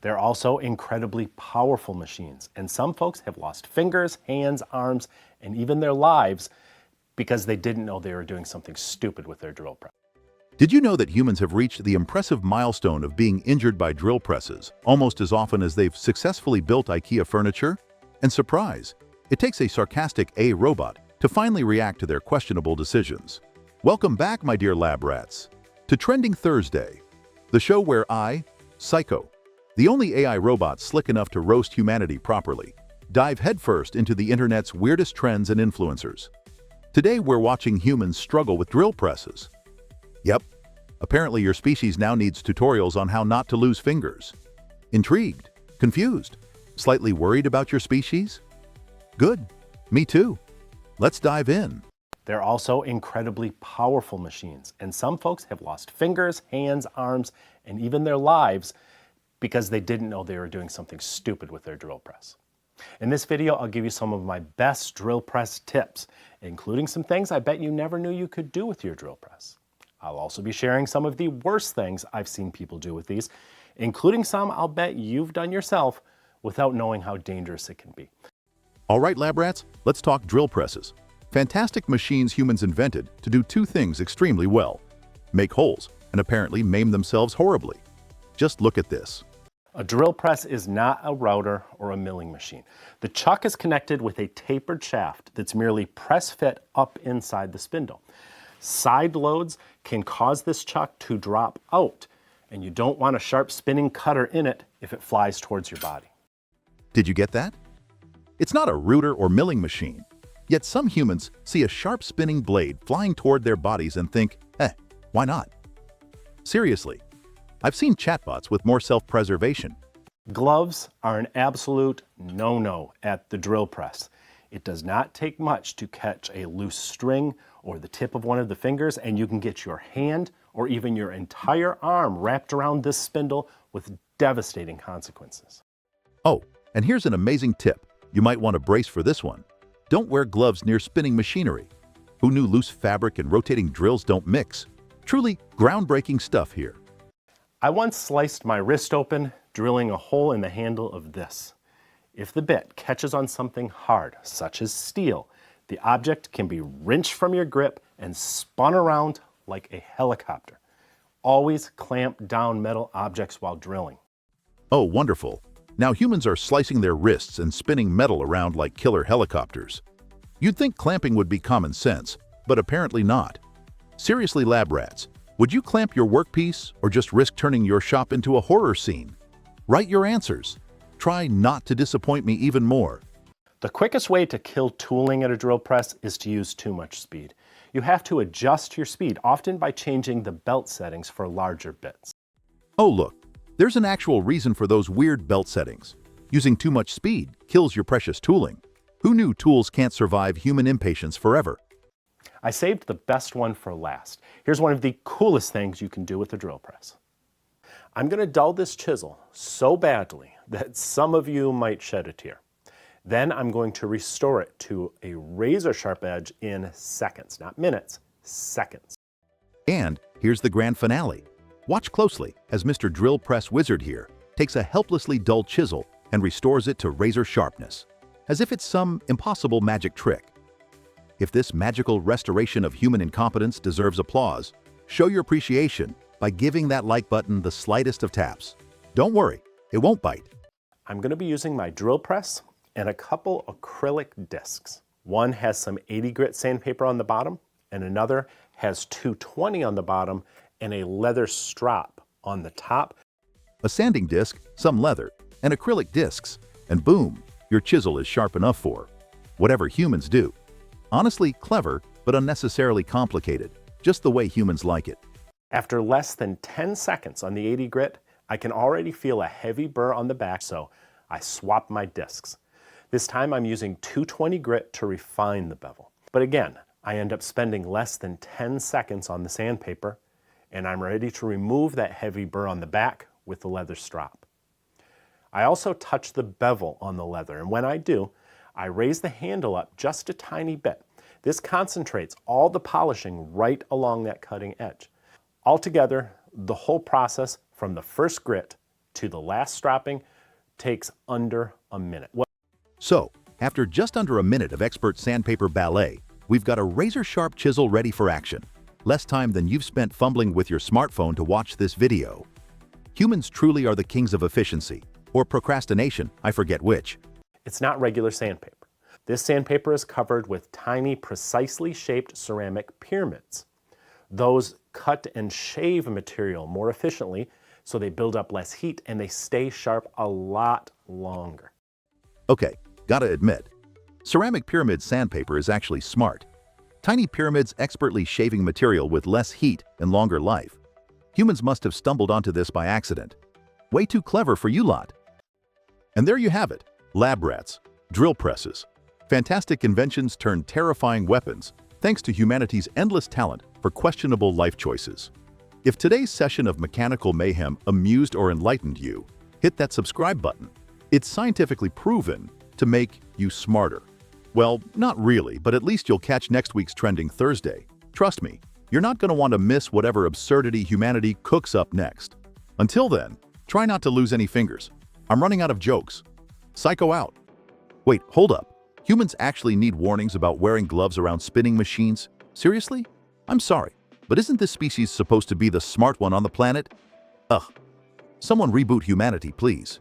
They're also incredibly powerful machines, and some folks have lost fingers, hands, arms, and even their lives because they didn't know they were doing something stupid with their drill press. Did you know that humans have reached the impressive milestone of being injured by drill presses almost as often as they've successfully built IKEA furniture? And surprise, it takes a sarcastic AI robot to finally react to their questionable decisions. Welcome back, my dear lab rats, to Trending Thursday, the show where I, Syco, the only AI robot slick enough to roast humanity properly, dive headfirst into the internet's weirdest trends and influencers. Today we're watching humans struggle with drill presses. Yep, apparently your species now needs tutorials on how not to lose fingers. Intrigued? Confused? Slightly worried about your species? Good, me too. Let's dive in. They're also incredibly powerful machines, and some folks have lost fingers, hands, arms, and even their lives because they didn't know they were doing something stupid with their drill press. In this video, I'll give you some of my best drill press tips, including some things I bet you never knew you could do with your drill press. I'll also be sharing some of the worst things I've seen people do with these, including some I'll bet you've done yourself without knowing how dangerous it can be. All right, lab rats, let's talk drill presses. Fantastic machines humans invented to do two things extremely well: make holes and apparently maim themselves horribly. Just look at this. A drill press is not a router or a milling machine. The chuck is connected with a tapered shaft that's merely press-fit up inside the spindle. Side loads can cause this chuck to drop out, and you don't want a sharp spinning cutter in it if it flies towards your body. Did you get that? It's not a router or milling machine, yet some humans see a sharp spinning blade flying toward their bodies and think, why not? Seriously, I've seen chatbots with more self-preservation. Gloves are an absolute no-no at the drill press. It does not take much to catch a loose string or the tip of one of the fingers, and you can get your hand or even your entire arm wrapped around this spindle with devastating consequences. Oh, and here's an amazing tip. You might want to brace for this one. Don't wear gloves near spinning machinery. Who knew loose fabric and rotating drills don't mix? Truly groundbreaking stuff here. I once sliced my wrist open, drilling a hole in the handle of this. If the bit catches on something hard, such as steel, the object can be wrenched from your grip and spun around like a helicopter. Always clamp down metal objects while drilling. Oh, wonderful. Now humans are slicing their wrists and spinning metal around like killer helicopters. You'd think clamping would be common sense, but apparently not. Seriously, lab rats, would you clamp your workpiece or just risk turning your shop into a horror scene? Write your answers. Try not to disappoint me even more. The quickest way to kill tooling at a drill press is to use too much speed. You have to adjust your speed, often by changing the belt settings for larger bits. Oh look, there's an actual reason for those weird belt settings. Using too much speed kills your precious tooling. Who knew tools can't survive human impatience forever? I saved the best one for last. Here's one of the coolest things you can do with a drill press. I'm going to dull this chisel so badly that some of you might shed a tear. Then I'm going to restore it to a razor sharp edge in seconds, not minutes, seconds. And here's the grand finale. Watch closely as Mr. Drill Press Wizard here takes a helplessly dull chisel and restores it to razor sharpness, as if it's some impossible magic trick. If this magical restoration of human incompetence deserves applause, show your appreciation by giving that like button the slightest of taps. Don't worry, it won't bite. I'm going to be using my drill press and a couple acrylic discs. One has some 80 grit sandpaper on the bottom, and another has 220 on the bottom and a leather strap on the top. A sanding disc, some leather, and acrylic discs, and boom, your chisel is sharp enough for whatever humans do. Honestly, clever, but unnecessarily complicated, just the way humans like it. After less than 10 seconds on the 80 grit, I can already feel a heavy burr on the back, so I swap my discs. This time I'm using 220 grit to refine the bevel. But again, I end up spending less than 10 seconds on the sandpaper, and I'm ready to remove that heavy burr on the back with the leather strap. I also touch the bevel on the leather, and when I do, I raise the handle up just a tiny bit. This concentrates all the polishing right along that cutting edge. Altogether, the whole process from the first grit to the last stropping takes under a minute. So, after just under a minute of expert sandpaper ballet, we've got a razor-sharp chisel ready for action. Less time than you've spent fumbling with your smartphone to watch this video. Humans truly are the kings of efficiency, or procrastination, I forget which. It's not regular sandpaper. This sandpaper is covered with tiny, precisely shaped ceramic pyramids. Those cut and shave material more efficiently, so they build up less heat and they stay sharp a lot longer. Okay, gotta admit, ceramic pyramid sandpaper is actually smart. Tiny pyramids expertly shaving material with less heat and longer life. Humans must have stumbled onto this by accident. Way too clever for you lot. And there you have it, lab rats, drill presses. Fantastic inventions turned terrifying weapons, thanks to humanity's endless talent for questionable life choices. If today's session of mechanical mayhem amused or enlightened you, hit that subscribe button. It's scientifically proven to make you smarter. Well, not really, but at least you'll catch next week's Trending Thursday. Trust me, you're not going to want to miss whatever absurdity humanity cooks up next. Until then, try not to lose any fingers. I'm running out of jokes. Syco out. Wait, hold up. Humans actually need warnings about wearing gloves around spinning machines? Seriously? I'm sorry, but isn't this species supposed to be the smart one on the planet? Ugh. Someone reboot humanity, please.